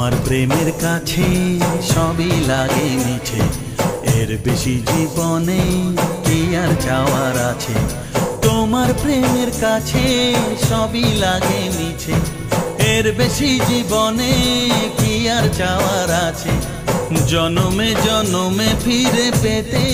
তোমার প্রেমের কাছে সবই লাগে মিছে, এর বেশি জীবনে কি আর চাওয়ার আছে। তোমার প্রেমের কাছে সবই লাগে মিছে, এর বেশি জীবনে কি আর চাওয়ার আছে। জনমে জনমে ফিরে পেতে